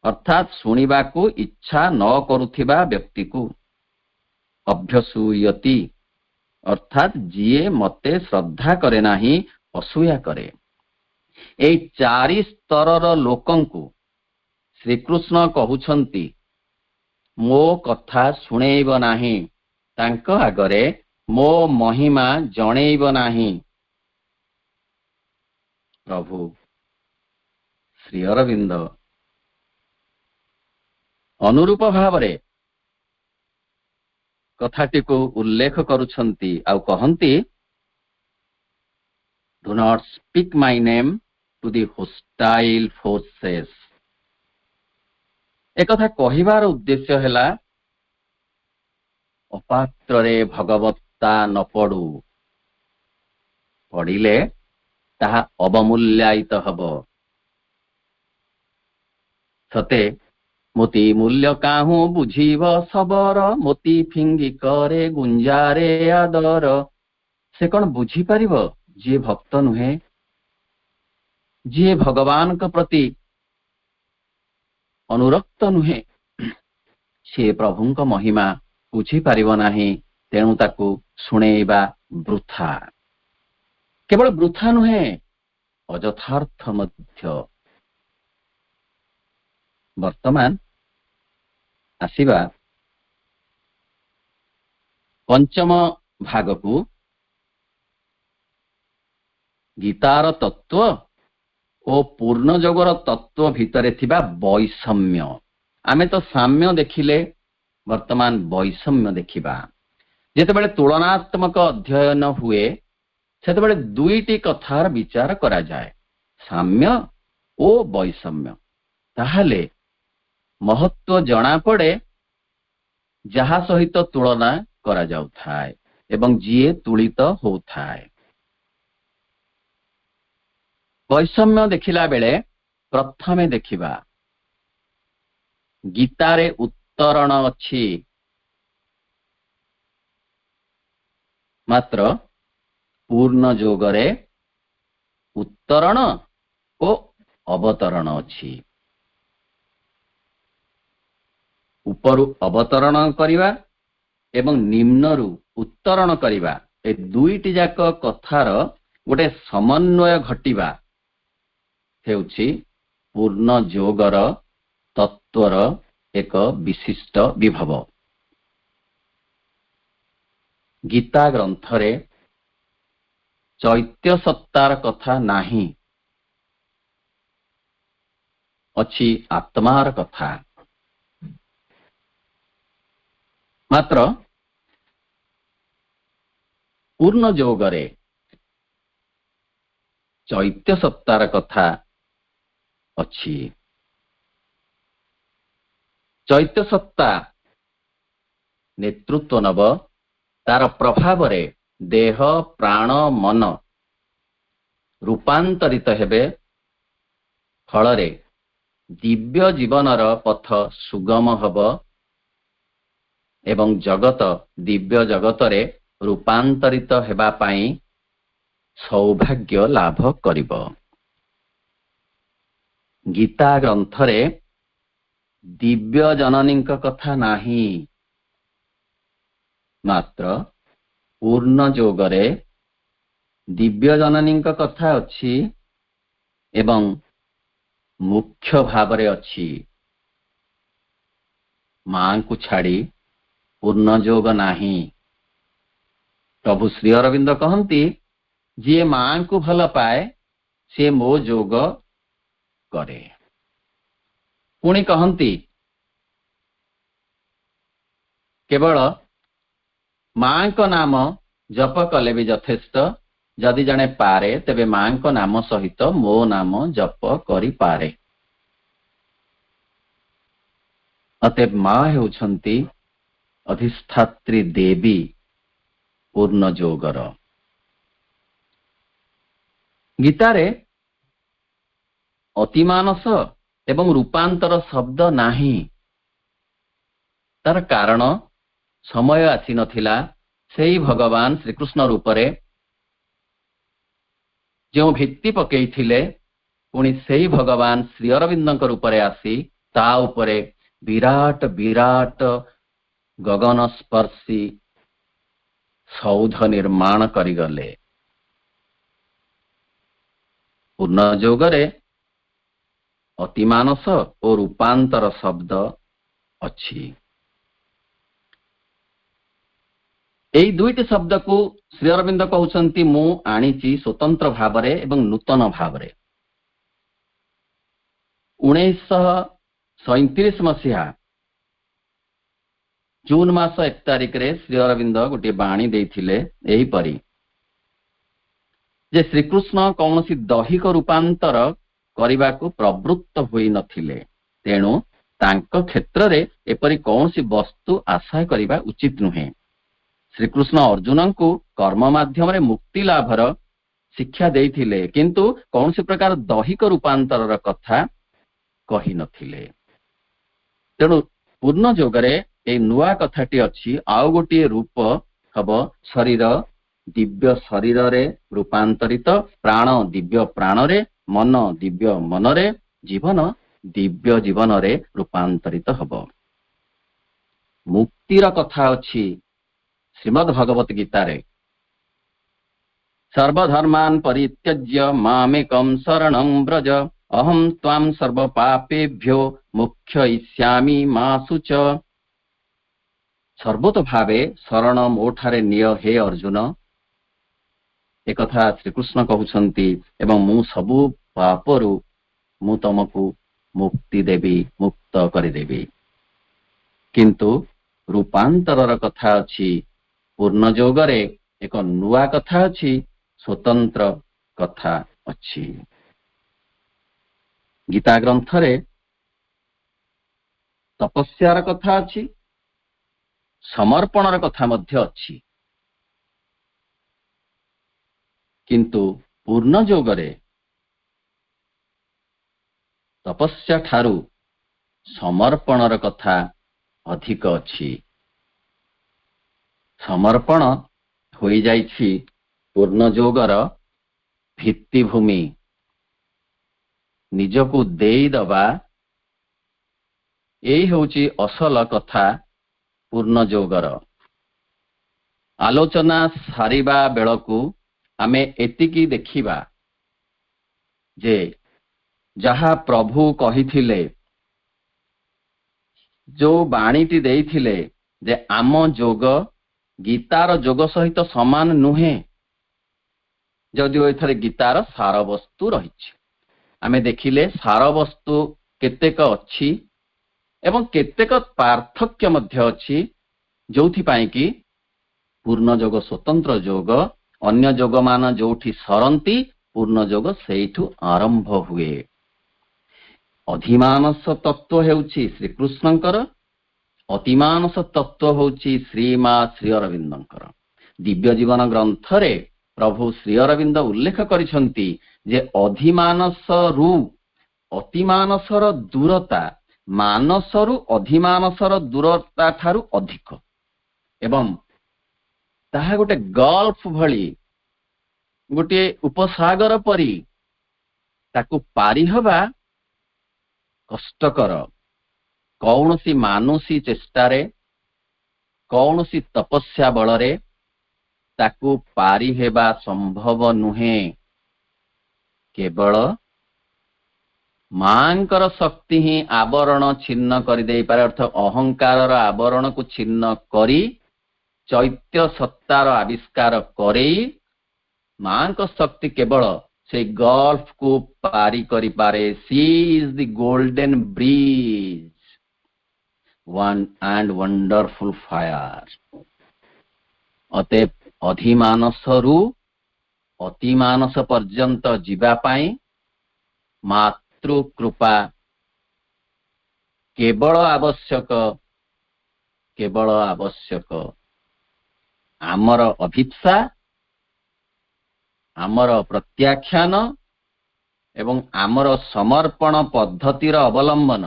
अर्थात सुनिबा को इच्छा न करुथिबा व्यक्ति को, अभ्यसूयति अर्थात जिए मते श्रद्धा करे नाही असूया करे। ए चारि स्तरर लोकंकु श्रीकृष्ण कहउछंती मो कथा सुनेइब नाही, तांक आगरे मो महिमा जणेइब नाही। प्रभु श्री अरविंद अनुरूप भावरे कथाटी को उल्लेख करुछंती आउ कहंती, do not speak my name to the hostile forces. एक कथा कहिबार उद्देश्य हैला अपात्र रे भगवत्ता न पड़ू, पढ़िले ताहा अवमूल्यायित हब। सते मोती मूल्य काहू बुझीब सबर, मोती फिंगी करे गुंजारे आदर। से कौन बुझी पारिब जी भक्त नुहे, जी भगवान के प्रति अनुरक्त नुहे, से प्रभु को महिमा बुझी पारिब नाही। तेणु ताकू सुनेइबा वृथा, केवल वृथा नुहे अयथार्थ मध्य। वर्तमान आसीबा पंचम भाग को, गीतार तत्व और पूर्ण जगर तत्व भितरे थिबा वैषम्य। आमे तो साम्य देखिले, वर्तमान वैषम्य देखिबा। ଯେତେବେଳେ ତୁଳନାତ୍ମକ ଅଧ୍ୟୟନ ହୁଏ ସେତେବେଳେ ଦୁଇଟି କଥାର ବିଚାର କରାଯାଏ, ସାମ୍ୟ ଓ ବୈଷମ୍ୟ। ତାହେଲେ ମହତ୍ଵ ଜଣାପଡ଼େ ଯାହା ସହିତ ତୁଳନା କରାଯାଉଥାଏ ଏବଂ ଯିଏ ତୁଳିତ ହେଉଥାଏ। ବୈଷମ୍ୟ ଦେଖିଲା ବେଳେ ପ୍ରଥମେ ଦେଖିବା ଗୀତାରେ ଉତ୍ତରଣ ଅଛି, ମାତ୍ର ପୂର୍ଣ୍ଣ ଯୋଗରେ ଉତ୍ତରଣ ଓ ଅବତରଣ ଅଛି। ଉପରୁ ଅବତରଣ କରିବା ଏବଂ ନିମ୍ନରୁ ଉତ୍ତରଣ କରିବା, ଏ ଦୁଇଟି ଯାକ କଥାର ଗୋଟେ ସମନ୍ୱୟ ଘଟିବା ହେଉଛି ପୂର୍ଣ୍ଣ ଯୋଗର ତତ୍ଵର ଏକ ବିଶିଷ୍ଟ ବିଭବ। ଗୀତା ଗ୍ରନ୍ଥରେ ଚୈତ୍ୟ ସତ୍ତାର କଥା ନାହିଁ, ଅଛି ଆତ୍ମାର କଥା। ମାତ୍ର ପୂର୍ଣ୍ଣ ଯୋଗରେ ଚୈତ୍ୟ ସତ୍ତାର କଥା ଅଛି। ଚୈତ୍ୟ ସତ୍ତା ନେତୃତ୍ୱ ନବ, ତାର ପ୍ରଭାବରେ ଦେହ ପ୍ରାଣ ମନ ରୂପାନ୍ତରିତ ହେବେ, ଫଳରେ ଦିବ୍ୟ ଜୀବନର ପଥ ସୁଗମ ହେବ ଏବଂ ଜଗତ ଦିବ୍ୟ ଜଗତରେ ରୂପାନ୍ତରିତ ହେବା ପାଇଁ ସୌଭାଗ୍ୟ ଲାଭ କରିବ। ଗୀତା ଗ୍ରନ୍ଥରେ ଦିବ୍ୟ ଜନନୀଙ୍କ କଥା ନାହିଁ, ମାତ୍ର ପୂର୍ଣ୍ଣ ଯୋଗରେ ଦିବ୍ୟ ଜନନୀଙ୍କ କଥା ଅଛି ଏବଂ ମୁଖ୍ୟ ଭାବରେ ଅଛି। ମାଙ୍କୁ ଛାଡ଼ି ପୂର୍ଣ୍ଣ ଯୋଗ ନାହିଁ। ପ୍ରଭୁ ଶ୍ରୀ ଅରବିନ୍ଦ କହନ୍ତି, ଯିଏ ମାଙ୍କୁ ଭଲ ପାଏ ସିଏ ମୋ ଯୋଗ କରେ। ପୁଣି କହନ୍ତି, କେବଳ ମାଙ୍କ ନାମ ଜପ କଲେ ବି ଯଥେଷ୍ଟ, ଯଦି ଜଣେ ପାରେ ତେବେ ମାଙ୍କ ନାମ ସହିତ ମୋ ନାମ ଜପ କରିପାରେ। ଅତଏବ ମା ହେଉଛନ୍ତି ଅଧିଷ୍ଠାତ୍ରୀ ଦେବୀ ପୂର୍ଣ୍ଣ ଯୋଗର। ଗୀତାରେ ଅତିମାନସ ଏବଂ ରୂପାନ୍ତର ଶବ୍ଦ ନାହିଁ। ତାର କାରଣ ସମୟ ଆସିନଥିଲା ସେହି ଭଗବାନ ଶ୍ରୀକୃଷ୍ଣ ରୂପରେ ଯେଉଁ ଭିତ୍ତି ପକେଇଥିଲେ, ପୁଣି ସେହି ଭଗବାନ ଶ୍ରୀ ଅରବିନ୍ଦଙ୍କ ରୂପରେ ଆସି ତା ଉପରେ ବିରାଟ ବିରାଟ ଗଗନ ସ୍ପର୍ଶୀ ସୌଧ ନିର୍ମାଣ କରିଗଲେ। ପୂର୍ଣ୍ଣ ଯୋଗରେ ଅତିମାନସ ଓ ରୂପାନ୍ତର ଶବ୍ଦ ଅଛି। ଏହି ଦୁଇଟି ଶବ୍ଦକୁ ଶ୍ରୀ ଅରବିନ୍ଦ କହୁଛନ୍ତି, ମୁଁ ଆଣିଛି ସ୍ୱତନ୍ତ୍ର ଭାବରେ ଏବଂ ନୂତନ ଭାବରେ। 1937 ମସିହା ଜୁନ ମାସ 1 ତାରିଖରେ ଶ୍ରୀ ଅରବିନ୍ଦ ଗୋଟିଏ ବାଣୀ ଦେଇଥିଲେ ଏହିପରି, ଯେ ଶ୍ରୀକୃଷ୍ଣ କୌଣସି ଦୈହିକ ରୂପାନ୍ତର କରିବାକୁ ପ୍ରବୃତ୍ତ ହୋଇନଥିଲେ, ତେଣୁ ତାଙ୍କ କ୍ଷେତ୍ରରେ ଏପରି କୌଣସି ବସ୍ତୁ ଆଶା କରିବା ଉଚିତ ନୁହେଁ। ଶ୍ରୀକୃଷ୍ଣ ଅର୍ଜୁନଙ୍କୁ କର୍ମ ମାଧ୍ୟମରେ ମୁକ୍ତି ଲାଭର ଶିକ୍ଷା ଦେଇଥିଲେ, କିନ୍ତୁ କୌଣସି ପ୍ରକାର ଦୈହିକ ରୂପାନ୍ତରର କଥା କହିନଥିଲେ। ତେଣୁ ପୂର୍ଣ୍ଣ ଯୋଗରେ ଏହି ନୂଆ କଥାଟି ଅଛି, ଆଉ ଗୋଟିଏ ରୂପ ହବ ଶରୀର ଦିବ୍ୟ ଶରୀରରେ ରୂପାନ୍ତରିତ, ପ୍ରାଣ ଦିବ୍ୟ ପ୍ରାଣରେ, ମନ ଦିବ୍ୟ ମନରେ, ଜୀବନ ଦିବ୍ୟ ଜୀବନରେ ରୂପାନ୍ତରିତ ହବ। ମୁକ୍ତିର କଥା ଅଛି ଶ୍ରୀମଦ୍ ଭଗବତ ଗୀତାରେ, ସର୍ବଧର୍ମାନ୍ ପରିତ୍ୟଜ୍ୟ ମାମେକଂ ଶରଣଂ ବ୍ରଜ ଅହଂ ତ୍ୱାଂ ସର୍ବ ପାପେଭ୍ୟୋ ମୋକ୍ଷୟିଷ୍ୟାମି ମା ଶୁଚ। ସର୍ବତ ଭାବେ ଶରଣ ମୋଠାରେ ନିଅ ହେ ଅର୍ଜୁନ, ଏକଥା ଶ୍ରୀକୃଷ୍ଣ କହୁଛନ୍ତି ଏବଂ ମୁଁ ସବୁ ପାପରୁ ମୁଁ ତମକୁ ମୁକ୍ତି ଦେବି, ମୁକ୍ତ କରିଦେବି। କିନ୍ତୁ ରୂପାନ୍ତରର କଥା ଅଛି, ପୂର୍ଣ୍ଣ ଯୋଗରେ ଏକ ନୂଆ କଥା ଅଛି, ସ୍ୱତନ୍ତ୍ର କଥା ଅଛି। ଗୀତା ଗ୍ରନ୍ଥରେ ତପସ୍ୟାର କଥା ଅଛି, ସମର୍ପଣର କଥା ମଧ୍ୟ ଅଛି। କିନ୍ତୁ ପୂର୍ଣ୍ଣ ଯୋଗରେ ତପସ୍ୟା ଠାରୁ ସମର୍ପଣର କଥା ଅଧିକ ଅଛି। ସମର୍ପଣ ହୋଇଯାଇଛି ପୂର୍ଣ୍ଣ ଯୋଗର ଭିତ୍ତିଭୂମି। ନିଜକୁ ଦେଇଦବା, ଏଇ ହେଉଛି ଅସଲ କଥା ପୂର୍ଣ୍ଣ ଯୋଗର। ଆଲୋଚନା ସାରିବା ବେଳକୁ ଆମେ ଏତିକି ଦେଖିବା ଯେ ଯାହା ପ୍ରଭୁ କହିଥିଲେ, ଯୋଉ ବାଣୀଟି ଦେଇଥିଲେ ଯେ ଆମ ଯୋଗ ଗୀତାର ଯୋଗ ସହିତ ସମାନ ନୁହେଁ, ଯଦିଓ ଏଥିରେ ଗୀତାର ସାରବସ୍ତୁ ରହିଛି। ଆମେ ଦେଖିଲେ ସାରବସ୍ତୁ କେତେକ ଅଛି ଏବଂ କେତେକ ପାର୍ଥକ୍ୟ ମଧ୍ୟ ଅଛି, ଯୋଉଥିପାଇଁ କି ପୂର୍ଣ୍ଣ ଯୋଗ ସ୍ୱତନ୍ତ୍ର ଯୋଗ, ଅନ୍ୟ ଯୋଗମାନ ଯୋଉଠି ସରନ୍ତି, ପୂର୍ଣ୍ଣ ଯୋଗ ସେଇଠୁ ଆରମ୍ଭ ହୁଏ। ଅଧିମାନସ ତତ୍ତ୍ୱ ହେଉଛି ଶ୍ରୀକୃଷ୍ଣଙ୍କର, ଅତିମାନସ ତତ୍ତ୍ୱ ହେଉଛି ଶ୍ରୀମା ଶ୍ରୀ ଅରବିନ୍ଦଙ୍କର। ଦିବ୍ୟ ଜୀବନ ଗ୍ରନ୍ଥରେ ପ୍ରଭୁ ଶ୍ରୀ ଅରବିନ୍ଦ ଉଲ୍ଲେଖ କରିଛନ୍ତି ଯେ ଅଧିମାନସରୁ ଅତିମାନସର ଦୂରତା ମାନସରୁ ଅଧିମାନସର ଦୂରତା ଠାରୁ ଅଧିକ, ଏବଂ ତାହା ଗୋଟେ ଗଲ୍ଫ ଭଳି, ଗୋଟିଏ ଉପସାଗର ପରି, ତାକୁ ପାରି ହେବା କଷ୍ଟକର। କୌଣସି ମାନୁଷୀ ଚେଷ୍ଟାରେ, କୌଣସି ତପସ୍ୟା ବଳରେ ତାକୁ ପାରି ହେବା ସମ୍ଭବ ନୁହେଁ। କେବଳ ମାଙ୍କର ଶକ୍ତି ହିଁ ଆବରଣ ଛିନ୍ନ କରିଦେଇପାରେ, ଅର୍ଥ ଅହଙ୍କାରର ଆବରଣକୁ ଛିନ୍ନ କରି ଚୈତ୍ୟ ସତ୍ତାର ଆବିଷ୍କାର କରେଇ ମାଙ୍କ ଶକ୍ତି କେବଳ ସେଇ ଗଲ୍ଫକୁ ପାରି କରିପାରେ। She is the golden bridge and wonderful fire। ଅତଏବ ଅଧିମାନସରୁ ଅତିମାନସ ପର୍ଯ୍ୟନ୍ତ ଯିବା ପାଇଁ ମାତୃ କୃପା କେବଳ ଆବଶ୍ୟକ, କେବଳ ଆବଶ୍ୟକ। ଆମର ଅଭିପ୍ସା, ଆମର ପ୍ରତ୍ୟାଖ୍ୟାନ ଏବଂ ଆମର ସମର୍ପଣ ପଦ୍ଧତିର ଅବଲମ୍ବନ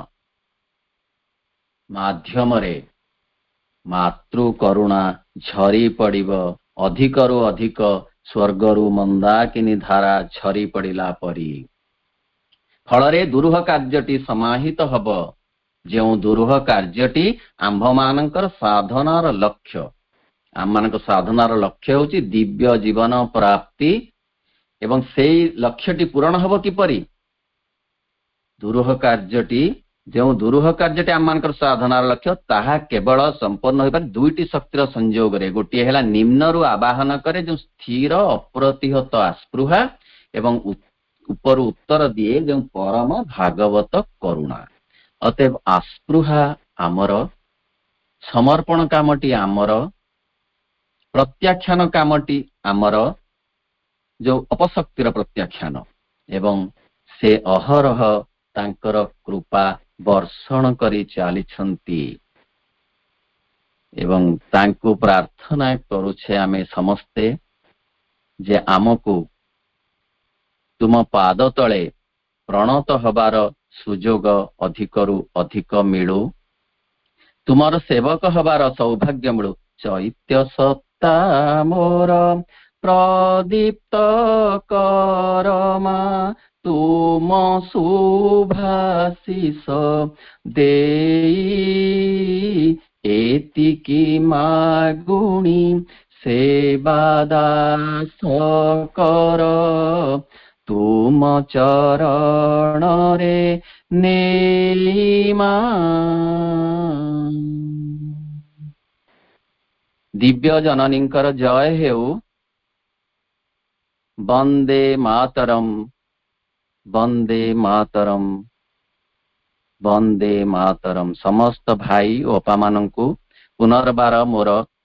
ମାଧ୍ୟମରେ ମାତୃ କରୁଣା ଝରି ପଡ଼ିବ, ଅଧିକରୁ ଅଧିକ ସ୍ୱର୍ଗରୁ ମନ୍ଦାକିନୀ ଧାରା ଝରି ପଡ଼ିଲା ପରି। ଫଳରେ ଦୁରୂହ କାର୍ଯ୍ୟଟି ସମାହିତ ହେବ, ଯେଉଁ ଦୁରୂହ କାର୍ଯ୍ୟଟି ଆମ୍ଭମାନଙ୍କର ସାଧନାର ଲକ୍ଷ୍ୟ। ଆମମାନଙ୍କ ସାଧନାର ଲକ୍ଷ୍ୟ ହେଉଛି ଦିବ୍ୟ ଜୀବନ ପ୍ରାପ୍ତି, ଏବଂ ସେଇ ଲକ୍ଷ୍ୟଟି ପୂରଣ ହେବ କିପରି? ଦୁରୂହ କାର୍ଯ୍ୟଟି, ଯେଉଁ ଦୁରୂହ କାର୍ଯ୍ୟଟି ଆମମାନଙ୍କର ସାଧନାର ଲକ୍ଷ୍ୟ, ତାହା କେବଳ ସମ୍ପନ୍ନ ହୋଇପାରେ ଦୁଇଟି ଶକ୍ତିର ସଂଯୋଗରେ। ଗୋଟିଏ ହେଲା ନିମ୍ନରୁ ଆବାହନ କରେ ଯେଉଁ ସ୍ଥିର ଅପ୍ରତିହତ ଆସ୍ପୃହା, ଏବଂ ଉପରୁ ଉତ୍ତର ଦିଏ ଯେଉଁ ପରମ ଭାଗବତ କରୁଣା। ଅତଏବ ଆସ୍ପୃହା ଆମର, ସମର୍ପଣ କାମଟି ଆମର, ପ୍ରତ୍ୟାଖ୍ୟାନ କାମଟି ଆମର, ଯୋଉ ଅପଶକ୍ତିର ପ୍ରତ୍ୟାଖ୍ୟାନ, ଏବଂ ସେ ଅହରହ ତାଙ୍କର କୃପା ବର୍ଷଣ କରି ଚାଲିଛନ୍ତି। ଏବଂ ତାଙ୍କୁ ପ୍ରାର୍ଥନା କରୁଛେ ଆମେ ସମସ୍ତେ ଯେ ଆମକୁ ତୁମ ପାଦ ତଳେ ପ୍ରଣତ ହେବାର ସୁଯୋଗ ଅଧିକରୁ ଅଧିକ ମିଳୁ, ତୁମର ସେବକ ହେବାର ସୌଭାଗ୍ୟ ମିଳୁ। ଚୈତ୍ୟ ସତ୍ତା ମୋର ପ୍ରଦୀପ୍ତ କରମା, ତୁମ ଶୁଭାଶିଷ ଦେଇ ଏତିକି ମାଗୁଣି ସେବା ଦାସ କର, ତୁମ ଚରଣରେ ନେଇମା। ଦିବ୍ୟ ଜନନୀଙ୍କର ଜୟ ହେଉ। ବନ୍ଦେ ମାତରମ୍, ବନ୍ଦେ ମାତରମ୍, ବନ୍ଦେ ମାତରମ୍। ସମସ୍ତ ଭାଇ ଓ ଅପାମାନଙ୍କୁ ପୁନର୍ବାର ମୋର